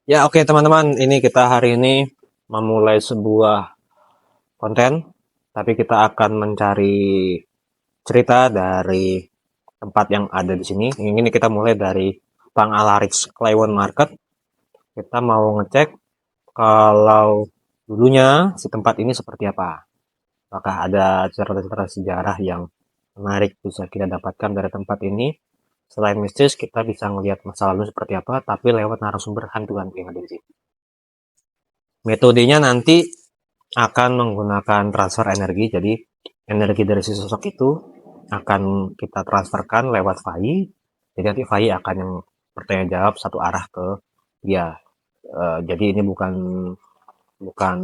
Ya, oke teman-teman, ini kita hari ini memulai sebuah konten, tapi kita akan mencari cerita dari tempat yang ada di sini. Ini kita mulai dari Bang Alarix Claywon Market. Kita mau ngecek kalau dulunya si tempat ini seperti apa. Apakah ada cerita-cerita sejarah yang menarik bisa kita dapatkan dari tempat ini. Selain mistis, kita bisa melihat masa lalu seperti apa, tapi lewat narasumber hantu-hantu yang ada di sini. Metodenya nanti akan menggunakan transfer energi. Jadi energi dari si sosok itu akan kita transferkan lewat Fai. Jadi nanti Fai akan yang bertanya jawab satu arah ke dia. Jadi ini bukan bukan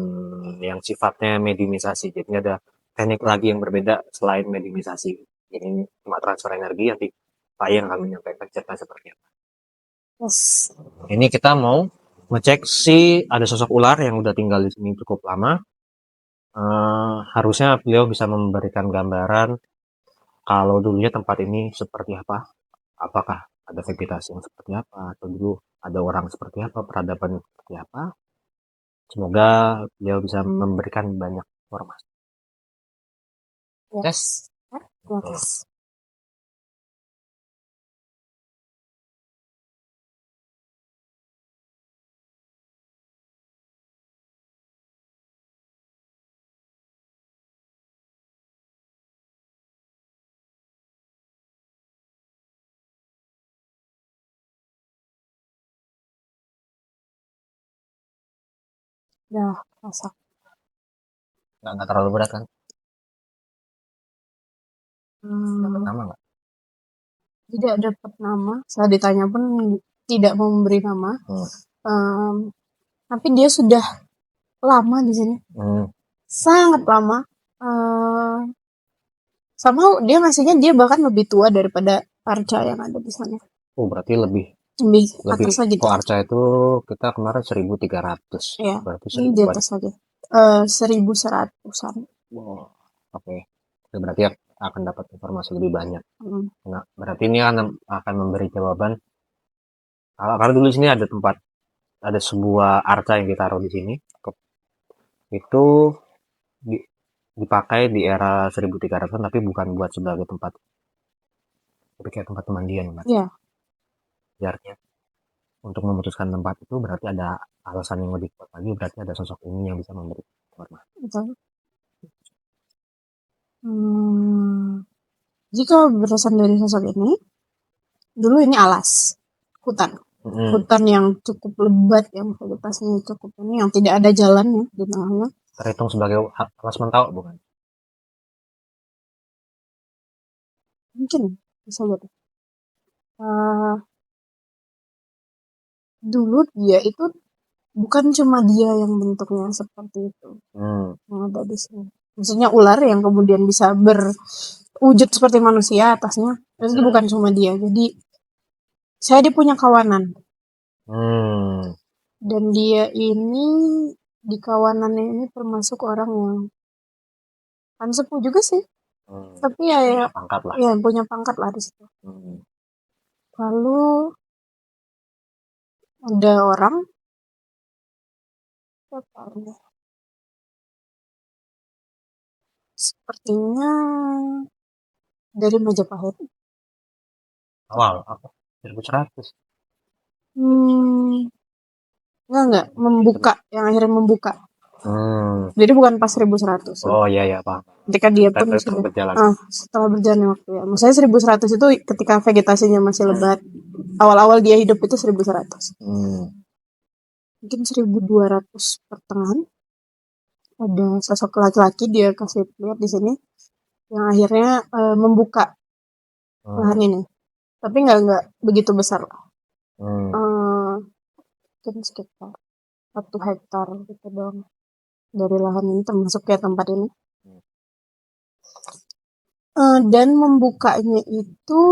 yang sifatnya mediumisasi. Jadi ada teknik lagi yang berbeda selain mediumisasi. Jadi ini cuma transfer energi, nanti Fai yang akan menyampaikan cerita seperti apa. Yes. Ini kita mau ngecek si ada sosok ular yang udah tinggal di sini cukup lama. Harusnya beliau bisa memberikan gambaran kalau dulunya tempat ini seperti apa, apakah ada vegetasi yang seperti apa, atau dulu ada orang seperti apa, peradaban seperti apa. Semoga beliau bisa memberikan banyak informasi. Yes. Oke. Yes. Udah masak. Nggak terlalu berat kan? Dapat Hmm, nama nggak? tidak dapat nama. Saya ditanya pun tidak mau memberi nama. Hmm. Um, tapi dia sudah lama di sini. Hmm. Sangat lama. Sama dia ngasihnya dia bahkan lebih tua daripada Arca yang ada di sana. Oh, berarti lebih Lebih lebih. atas lagi Kok tuh. Arca itu kita kemarin 1300, Ya, berarti ini di seribuan. atas lagi. 1100-an. Wow. Oke. Itu berarti akan dapat informasi lebih banyak. Hmm. Nah, berarti ini akan memberi jawaban. Karena dulu di sini ada tempat, ada sebuah arca yang ditaruh di sini. Itu di- dipakai di era 1300-an, tapi bukan buat sebagai tempat, tapi kayak tempat pemandian, Mbak. Ya, Biarnya untuk memutuskan tempat itu berarti ada alasan yang lebih kuat lagi, berarti ada sosok ini yang bisa memberi informasi. betul. Hmm, jika berdasarkan dari sosok ini, dulu ini alas, hutan. Hutan yang cukup lebat, yang vegetasinya cukup ini, yang tidak ada jalannya di tengahnya. Terhitung sebagai alas mentau, bukan? Mungkin bisa jadi. Dulu dia itu bukan cuma dia yang bentuknya seperti itu yang ada di sini. Maksudnya ular yang kemudian bisa berwujud seperti manusia atasnya. Itu bukan cuma dia. Jadi dia punya kawanan. Dan dia ini di kawanannya ini termasuk orang yang kan sepuh juga sih. Tapi ya, Pangkat lah. ya punya pangkat lah di situ. Lalu ada orang sepertinya dari Majapahit. Awal apa? 1100. Enggak, membuka, yang akhirnya membuka. Hmm. Jadi bukan pas 1100. Oh iya ya Pak. Ketika dia pun sudah berjalan. setelah berjalan waktu ya. Maksudnya 1100 itu ketika vegetasinya masih lebat. Awal-awal dia hidup itu 1100. Mungkin 1200 pertengahan ada sosok laki-laki dia kasih lihat di sini yang akhirnya membuka lahan ini. Tapi nggak begitu besar lah. Mungkin sekitar 1 hektar gitu dong dari lahan ini termasuk kayak tempat ini. Dan membukanya itu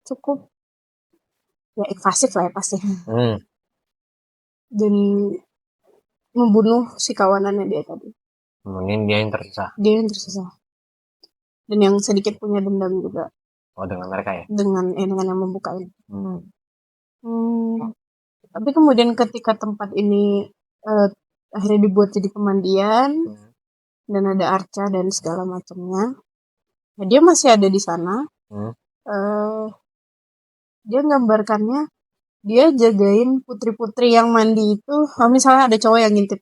cukup ya invasif lah ya pasti. Dan membunuh si kawanannya dia tadi. Mungkin dia yang tersisa. Dia yang tersisa. Dan yang sedikit punya dendam juga. Oh dengan mereka ya? Dengan yang membuka ini. Tapi kemudian ketika tempat ini akhirnya dibuat jadi pemandian dan ada arca dan segala macamnya, nah dia masih ada di sana. Dia gambarkannya dia jagain putri-putri yang mandi itu. Kalau misalnya ada cowok yang ngintip,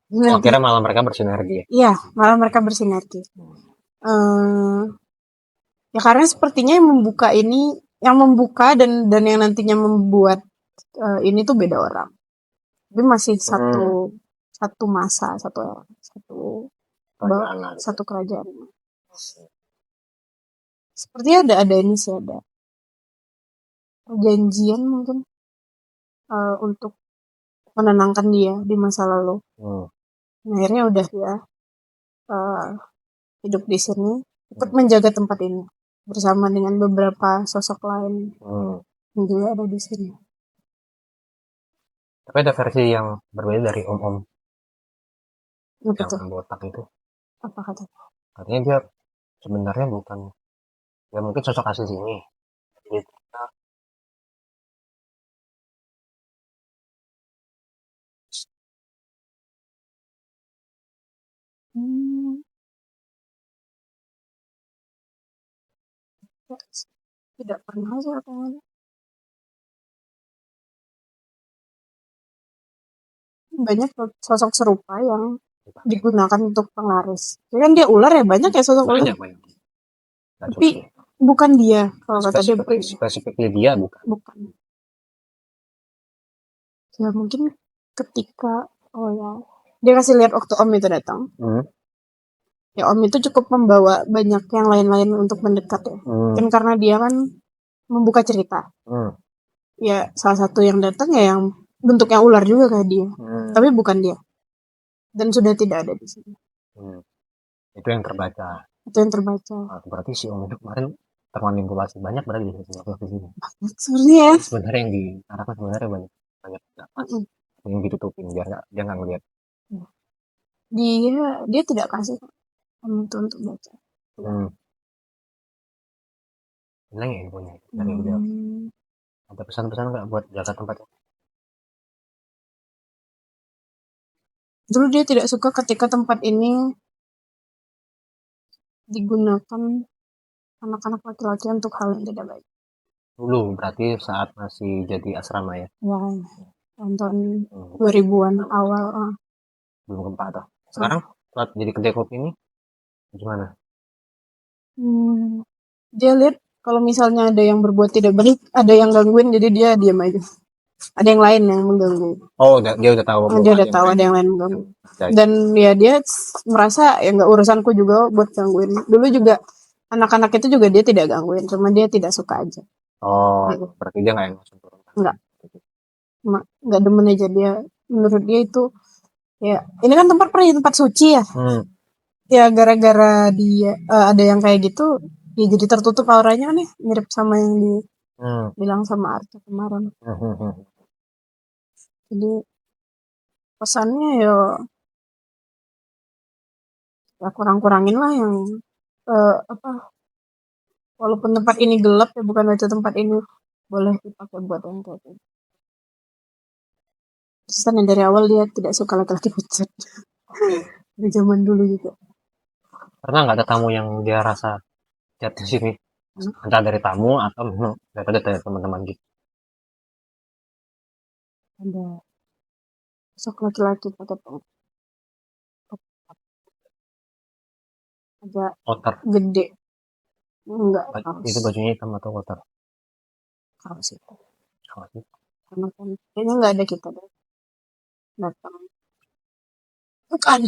nanti Akhirnya malah mereka bersinergi. iya, malah mereka bersinergi. Ya karena sepertinya yang membuka ini, yang membuka dan yang nantinya membuat ini tuh beda orang. Tapi masih satu masa, satu kerajaan. Sepertinya ada ini sih, ada perjanjian mungkin untuk menenangkan dia di masa lalu. Nah, akhirnya udah ya hidup di sini, ikut menjaga tempat ini bersama dengan beberapa sosok lain yang juga ada di sini. Tapi ada versi yang berbeda dari om-om Apa yang tuh? botak itu. Apa katanya? Katanya dia sebenarnya bukan, ya mungkin sosok asli sini. Jadi kita Tidak pernah sih aku ngeliat. Banyak sosok serupa yang digunakan untuk penglaris. Jadi kan dia ular ya, banyak ya sosok ular. banyak. Tapi bukan dia kalau kata dia. Spesifiknya dia Bukan. Ya mungkin ketika dia kasih lihat waktu Om itu datang. Ya Om itu cukup membawa banyak yang lain-lain untuk mendekat ya. Mungkin karena dia kan membuka cerita. Ya salah satu yang datang ya yang bentuknya ular juga kayak dia. Tapi bukan dia. Dan sudah tidak ada di sini. Itu yang terbaca. Nah, berarti si Om itu kemarin termanipulasi banyak berarti di sini. Banyak sebenarnya ya. Sebenarnya yang diarahkan sebenarnya banyak yang ditutupin biar dia nggak ngeliat. Dia tidak kasih untuk baca. Hilang ya infonya dari beliau. Ada pesan-pesan nggak buat jaga tempatnya? Dulu dia tidak suka ketika tempat ini digunakan anak-anak laki-laki untuk hal yang tidak baik. Dulu berarti saat masih jadi asrama ya? Ya, tahun 2000-an awal. Belum gempa atau? Sekarang saat jadi kedai kopi ini gimana? Dia lihat kalau misalnya ada yang berbuat tidak baik, ada yang gangguin, jadi dia diam aja. Ada yang lain yang mengganggu. Oh, dia udah tahu. Dia udah tahu ada yang lain mengganggu. Dan ya dia merasa ya nggak urusanku juga buat gangguin. Dulu juga anak-anak itu juga dia tidak gangguin, cuma dia tidak suka aja. Oh, berarti dia nggak yang langsung turun. Nggak demen aja dia. Menurut dia itu ya ini kan tempat suci ya. Ya gara-gara dia ada yang kayak gitu, ya jadi tertutup auranya nih, mirip sama yang dibilang sama Arta kemarin. Jadi pesannya ya kurang-kurangin lah yang walaupun tempat ini gelap ya bukan aja tempat ini boleh dipakai buat yang kayak gitu. Terus kan dari awal dia tidak suka laki-laki pucat. Dari zaman dulu juga. Pernah nggak ada tamu yang dia rasa jatuh sini? Entah dari tamu atau memang dari teman-teman gitu. Ada sosok laki-laki pakai tongkat. Agak kotor gede. Enggak, itu bajunya hitam atau kotor? Kaos itu. Karena kan kayaknya nggak ada kita deh datang. Bukan.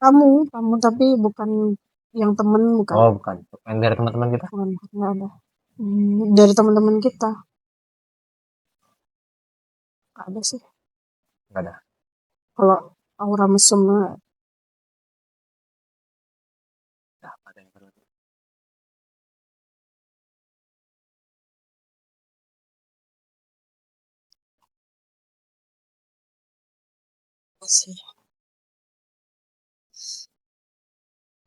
Kamu tapi bukan yang temen, bukan. Oh, bukan. Yang dari teman-teman kita? Bukan, nggak ada. Dari teman-teman kita. Nggak ada sih. Nggak ada. Kalau aura mesum nggak. Ada yang perlu. Sih.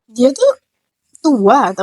Dia tuh tua tapi